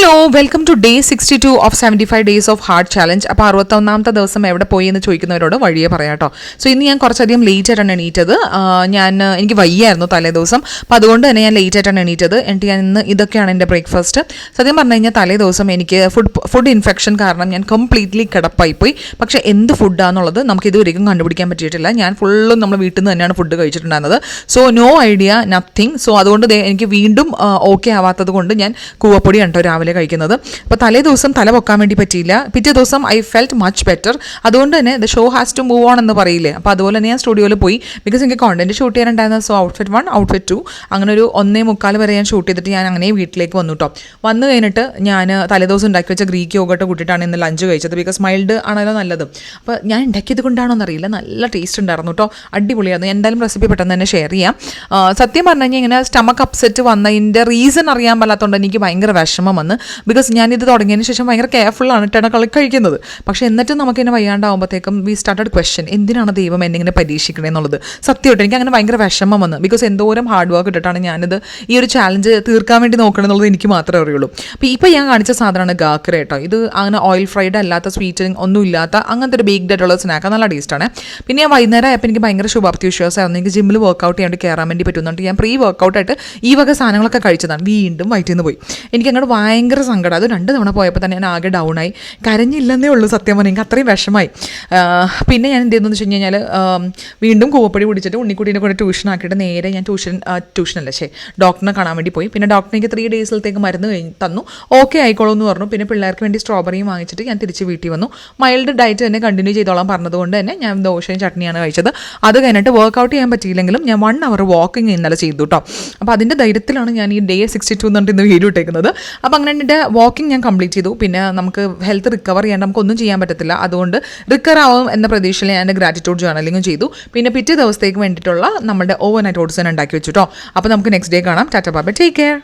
Hello welcome to day 62 of 75 days of hard challenge. അപ്പോൾ 61ാമത്തെ ദിവസം എവിടെ പോയി എന്ന് ചോദിക്കുന്നവരോട് വഴിയെ പറയാം കേട്ടോ. സോ ഇന്ന് ഞാൻ കുറച്ചധികം ലേറ്റ് ആയിട്ടാണ് എണീറ്റത്. എനിക്ക് വയ്യായിരുന്നു തലേ ദിവസം, അപ്പോൾ അതുകൊണ്ട് തന്നെ ഞാൻ ലേറ്റ് ആയിട്ടാണ് എണീറ്റത്. എന്നിട്ട് ഞാൻ ഇന്ന് ഇതൊക്കെയാണ് എൻ്റെ ബ്രേക്ക്ഫാസ്റ്റ്. സത്യം പറഞ്ഞു കഴിഞ്ഞാൽ തലേ ദിവസം എനിക്ക് ഫുഡ് ഇൻഫെക്ഷൻ കാരണം ഞാൻ കംപ്ലീറ്റ്ലി കിടപ്പായിപ്പോയി. പക്ഷേ എന്ത് ഫുഡാണെന്നുള്ളത് നമുക്ക് ഇതുവരെയും കണ്ടുപിടിക്കാൻ പറ്റിയിട്ടില്ല. ഞാൻ ഫുള്ളും നമ്മൾ വീട്ടിൽ നിന്ന് തന്നെയാണ് ഫുഡ് കഴിച്ചിട്ടുണ്ടായിരുന്നത്. So no idea, nothing. So അതുകൊണ്ട് എനിക്ക് വീണ്ടും ഓക്കെ ആവാത്തത് കൊണ്ട് ഞാൻ കൂവപ്പൊടി കണ്ടോ രാവിലെ കഴിക്കുന്നത്. അപ്പോൾ തലേ ദിവസം തല പൊക്കാൻ വേണ്ടി പറ്റിയില്ല. പിറ്റേ ദിവസം ഐ ഫെൽറ്റ് മച്ച് ബെറ്റർ. അതുകൊണ്ട് തന്നെ the show has to move on എന്ന് പറയില്ലേ, അപ്പോൾ അതുപോലെ തന്നെ ഞാൻ സ്റ്റുഡിയോയിൽ പോയി. ബിക്കോസ് എനിക്ക് കോണ്ടന്റ് ഷൂട്ട് ചെയ്യാനുണ്ടായിരുന്നു. സോ ഔട്ട്ഫിറ്റ് 1 ഔട്ട്ഫിറ്റ് 2 അങ്ങനെ ഒരു 1:45 വരെ ഞാൻ ഷൂട്ട് ചെയ്തിട്ട് ഞാൻ അങ്ങനെ വീട്ടിലേക്ക് വന്നു കേട്ടോ. വന്നു കഴിഞ്ഞിട്ട് ഞാൻ തലേദിവസം ഉണ്ടാക്കി വെച്ച ഗ്രീക്ക് യോഗട്ട് കൂട്ടിയിട്ടാണ് ഇന്ന് ലഞ്ച് കഴിച്ചത്. ബിക്കോസ് മൈൽഡ് ആണല്ലോ നല്ലത്. അപ്പോൾ ഞാൻ ഉണ്ടാക്കിയത് കൊണ്ടാണോ എന്നറിയില്ല, നല്ല ടേസ്റ്റ് ഉണ്ടായിരുന്നു കേട്ടോ, അടിപൊളിയായിരുന്നു. എന്തായാലും റെസിപ്പി പെട്ടെന്ന് തന്നെ ഷെയർ ചെയ്യാം. സത്യം പറഞ്ഞു കഴിഞ്ഞാൽ ഇങ്ങനെ സ്റ്റമക്ക് അപ്സെറ്റ് വന്നതിൻ്റെ റീസൺ അറിയാൻ പാടാത്തതുകൊണ്ട് എനിക്ക് ഭയങ്കര വിഷമം വന്ന്. ബിക്കോസ് ഞാനിത് തുടങ്ങിയതിന് ശേഷം ഭയങ്കര കെയർഫുള്ളാണ് കഴിക്കുന്നത്. പക്ഷേ എന്നിട്ടും നമുക്കിങ്ങനെ വയ്യാണ്ടാവുമ്പോഴത്തേക്കും വി സ്റ്റാർട്ടഡ് ക്വസ്റ്റ്യൻ, എന്തിനാണ് ദൈവം എന്നെ ഇങ്ങനെ പരീക്ഷിക്കണേ എന്നുള്ളത്. സത്യമായിട്ട് എനിക്ക് അങ്ങനെ ഭയങ്കര വിഷമം വന്ന്. ബിക്കോസ് എന്തോരം ഹാർഡ് വർക്ക് ഇട്ടിട്ടാണ് ഞാനിത് ഈ ഒരു ചാലഞ്ച് തീർക്കാൻ വേണ്ടി നോക്കണമെന്നുള്ളത് എനിക്ക് മാത്രമേ അറിയുള്ളൂ. അപ്പോൾ ഇപ്പോൾ ഞാൻ കാണിച്ച സാധനമാണ് ഗാക്കറ കേട്ടോ. ഇത് അങ്ങനെ ഓയിൽ ഫ്രൈഡ് അല്ലാത്ത സ്വീറ്റിംഗ് ഒന്നും ഇല്ലാത്ത അങ്ങനത്തെ ഒരു ബേക്ക്ഡ് ആയിട്ടുള്ള സ്നാക്ക്, നല്ല ടേസ്റ്റാണ്. പിന്നെ ഞാൻ വൈകുന്നേരം ആയപ്പോൾ എനിക്ക് ഭയങ്കര ശുഭാപ്തി വിശ്വാസമായിരുന്നു എനിക്ക് ജിമ്മിൽ വർക്കൗട്ട് ചെയ്യാണ്ട് കയറാൻ വേണ്ടി പറ്റുന്നുണ്ട്. ഞാൻ പ്രീ വർക്കൗട്ടായിട്ട് ഈ വക സാധനങ്ങളൊക്കെ കഴിച്ചതാണ്. വീണ്ടും വയറ്റിൽ നിന്ന് പോയി. എനിക്ക് അങ്ങോട്ട് ഭയങ്കര സങ്കടം. അത് 2 തവണ പോയപ്പോൾ തന്നെ ഞാൻ ആകെ ഡൗൺ ആയി. കരഞ്ഞില്ലെന്നേ ഉള്ളൂ സത്യം പറഞ്ഞാൽ. എനിക്ക് അത്രയും വിഷമായി. പിന്നെ ഞാൻ എന്ത് ചെയ്യുന്നു വെച്ച് കഴിഞ്ഞാൽ വീണ്ടും കൂവപ്പൊടി പിടിച്ചിട്ട് ഉണ്ണിക്കുട്ടീനെ കൊണ്ട് ട്യൂഷൻ ആക്കിയിട്ട് നേരെ ഞാൻ ട്യൂഷനല്ല ഡോക്ടറിനെ കാണാൻ വേണ്ടി പോയി. പിന്നെ ഡോക്ടർ എനിക്ക് 3 ഡേയ്സിലത്തേക്ക് മരുന്ന് തന്നു. ഓക്കെ ആയിക്കോളൂ എന്ന് പറഞ്ഞു. പിന്നെ പിള്ളേർക്ക് വേണ്ടി സ്ട്രോബെറിയും വാങ്ങിച്ചിട്ട് ഞാൻ തിരിച്ച് വീട്ടിൽ വന്നു. മൈൽഡ് ഡയറ്റ് തന്നെ കണ്ടിന്യൂ ചെയ്തോളാം പറഞ്ഞതുകൊണ്ട് തന്നെ ഞാൻ ദോശയും ചട്നിയാണ് കഴിച്ചത്. അത് കഴിഞ്ഞിട്ട് വർക്കൗട്ട് ചെയ്യാൻ പറ്റിയില്ലെങ്കിലും ഞാൻ 1 അവർ വാക്കിംഗ് ഇന്നലെ ചെയ്തു കേട്ടോ. അപ്പോൾ അതിൻ്റെ ധൈര്യത്തിലാണ് ഞാൻ ഈ ഡേ 62 എന്നിട്ട് ഇന്ന് വീഡിയോ ഇട്ടേക്കുന്നത്. അപ്പോൾ അങ്ങനെ എൻ്റെ വാക്കിംഗ് ഞാൻ കംപ്ലീറ്റ് ചെയ്തു. പിന്നെ നമുക്ക് ഹെൽത്ത് റിക്കവർ ചെയ്യാണ്ട് നമുക്കൊന്നും ചെയ്യാൻ പറ്റത്തില്ല. അതുകൊണ്ട് റിക്കവർ ആവും എന്ന പ്രതീക്ഷയിൽ ഞാൻ എൻ്റെ ഗ്രാറ്റിറ്റ്യൂഡ് ജേർണലിങ്ങും ചെയ്തു. പിന്നെ പിറ്റേ ദിവസത്തേക്ക് വേണ്ടിയിട്ടുള്ള നമ്മുടെ ഓവർനൈറ്റ് ഓട്സ് തന്നെ ഉണ്ടാക്കി വെച്ചു കേട്ടോ. അപ്പോൾ നമുക്ക് നെക്സ്റ്റ് ഡേ കാണാം. Tata bye bye, take care.